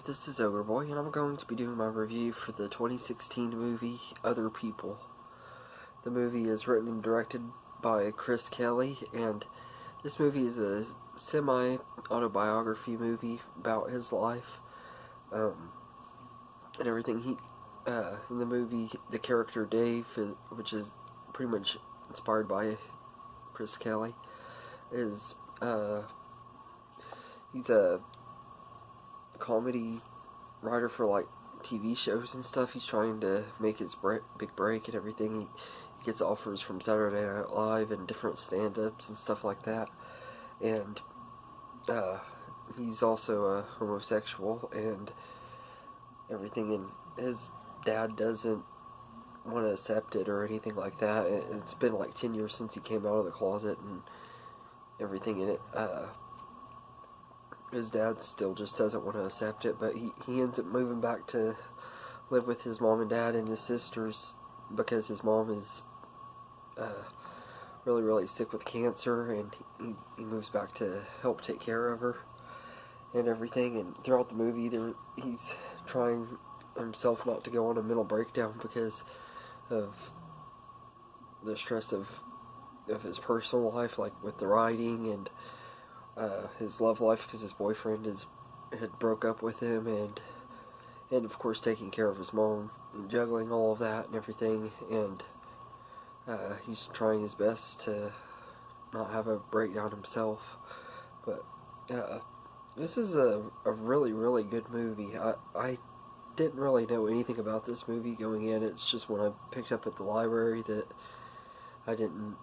this is Ogre Boy, and I'm going to be doing my review for the 2016 movie Other People. The movie is written and directed by Chris Kelly, and this movie is a semi-autobiography movie about his life and everything. In the movie, the character Dave, which is pretty much inspired by Chris Kelly, is he's a comedy writer for like TV shows and stuff. He's trying to make his big break and everything. He gets offers from Saturday Night Live and different stand-ups and stuff like that. And he's also a homosexual and everything. And his dad doesn't want to accept it or anything like that. It's been like 10 years since he came out of the closet and everything in it. His dad still just doesn't want to accept it, but he ends up moving back to live with his mom and dad and his sisters because his mom is really, really sick with cancer, and he moves back to help take care of her and everything. And throughout the movie, he's trying himself not to go on a mental breakdown because of the stress of his personal life, like with the writing and his love life, because his boyfriend had broke up with him, and of course taking care of his mom and juggling all of that and everything. And he's trying his best to not have a breakdown himself. But this is a really, really good movie. I didn't really know anything about this movie going in. It's just when I picked up at the library that I didn't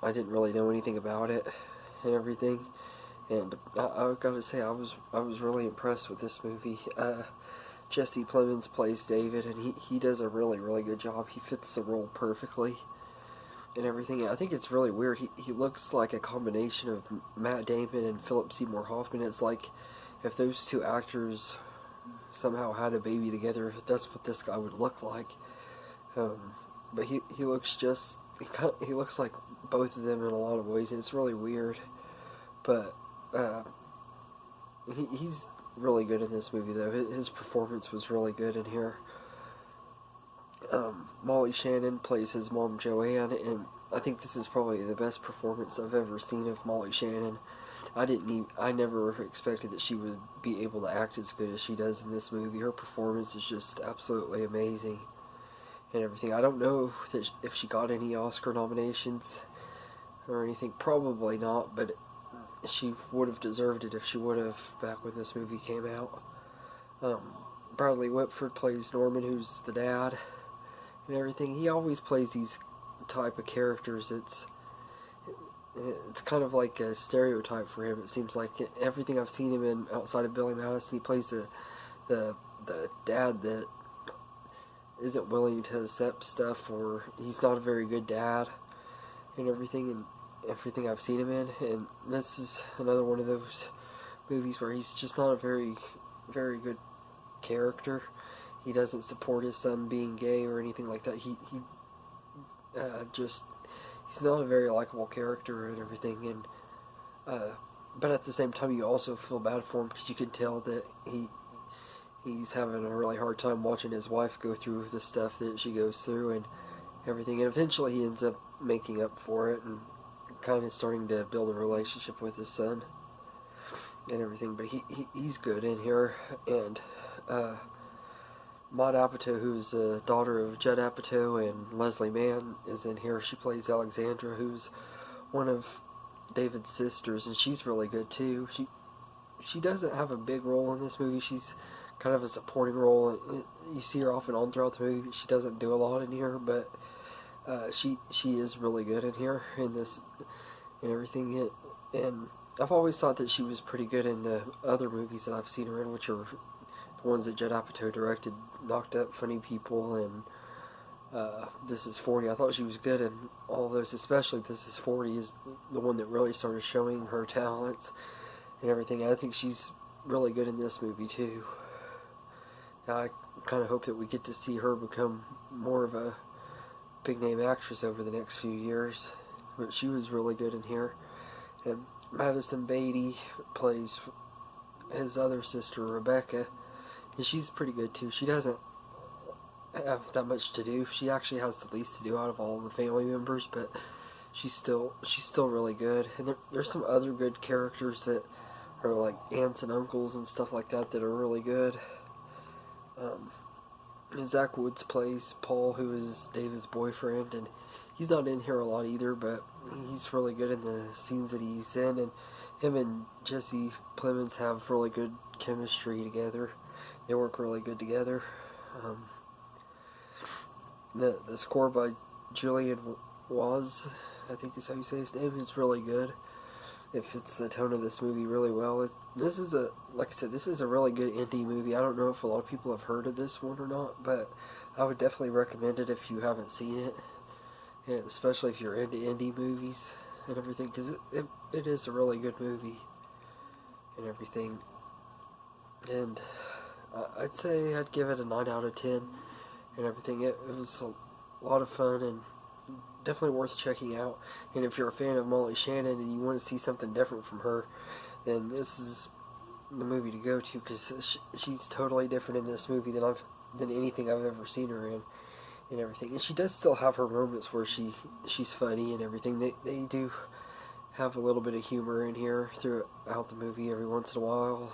really know anything about it and everything. And I gotta say, I was really impressed with this movie. Jesse Plemons plays David, and he does a really, really good job. He fits the role perfectly and everything. I think it's really weird. He looks like a combination of Matt Damon and Philip Seymour Hoffman. It's like if those two actors somehow had a baby together, that's what this guy would look like. But he looks he looks like both of them in a lot of ways, and it's really weird. But he's really good in this movie, though. His performance was really good in here. Molly Shannon plays his mom, Joanne, and I think this is probably the best performance I've ever seen of Molly Shannon. I never expected that she would be able to act as good as she does in this movie. Her performance is just absolutely amazing and everything. I don't know if she got any Oscar nominations or anything. Probably not, but she would have deserved it if she would have back when this movie came out. Bradley Whitford plays Norman, who's the dad and everything. He always plays these type of characters. It's kind of like a stereotype for him. It seems like everything I've seen him in outside of Billy Madison, he plays the dad that isn't willing to accept stuff, or he's not a very good dad and everything. And everything I've seen him in, and this is another one of those movies where he's just not a very, very good character. He doesn't support his son being gay or anything like that. He's not a very likable character and everything. And but at the same time, you also feel bad for him because you can tell that he's having a really hard time watching his wife go through the stuff that she goes through and everything. And eventually, he ends up making up for it and kind of starting to build a relationship with his son and everything. But he's good in here. And Maud Apatow, who's the daughter of Judd Apatow and Leslie Mann, is in here. She plays Alexandra, who's one of David's sisters, and she's really good too. She doesn't have a big role in this movie. She's kind of a supporting role. You see her off and on throughout the movie. She doesn't do a lot in here, but she is really good in here in this and everything. And I've always thought that she was pretty good in the other movies that I've seen her in, which are the ones that Judd Apatow directed, Knocked Up, Funny People, and This Is 40. I thought she was good in all of those, especially This Is 40 is the one that really started showing her talents and everything. I think she's really good in this movie too. I kind of hope that we get to see her become more of a big name actress over the next few years, but she was really good in here. And Madison Beatty plays his other sister, Rebecca, And she's pretty good too. She doesn't have that much to do. She actually has the least to do out of all the family members, but she's still really good. And there's some other good characters that are like aunts and uncles and stuff like that that are really good. And Zach Woods plays Paul, who is David's boyfriend, and he's not in here a lot either, but he's really good in the scenes that he's in, and him and Jesse Plemons have really good chemistry together. They work really good together. The score by Julian Waz, I think is how you say his name, is really good. It fits the tone of this movie really well. This is like I said, this is a really good indie movie. I don't know if a lot of people have heard of this one or not, but I would definitely recommend it if you haven't seen it, and especially if you're into indie movies and everything, because it is a really good movie and everything. And I'd say I'd give it a 9 out of 10 and everything. It was a lot of fun and definitely worth checking out. And if you're a fan of Molly Shannon and you want to see something different from her, then this is the movie to go to, because she's totally different in this movie than anything I've ever seen her in and everything. And she does still have her moments where she's funny and everything. They do have a little bit of humor in here throughout the movie every once in a while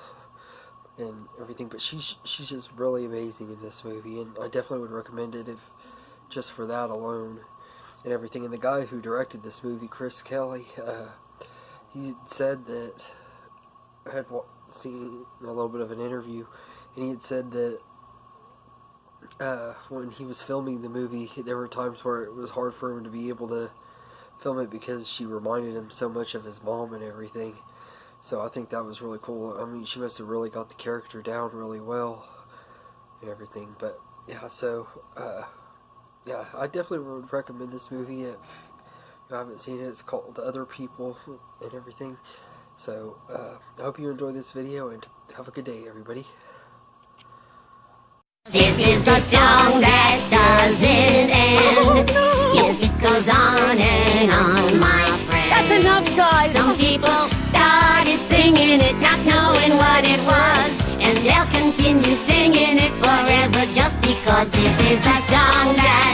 and everything, but she's just really amazing in this movie, and I definitely would recommend it if just for that alone and everything. And the guy who directed this movie, Chris Kelly, he said that, I had seen a little bit of an interview, and he had said that when he was filming the movie, there were times where it was hard for him to be able to film it because she reminded him so much of his mom and everything. So I think that was really cool. I mean, she must have really got the character down really well and everything. But yeah, so yeah, I definitely would recommend this movie if you haven't seen it. It's called Other People and everything. So I hope you enjoy this video, and have a good day, everybody. This is the song that doesn't end. Yes, it goes on and on, my friend. That's enough, guys. Some people started singing it, not knowing what it was, and they'll continue singing it forever just because this is the song that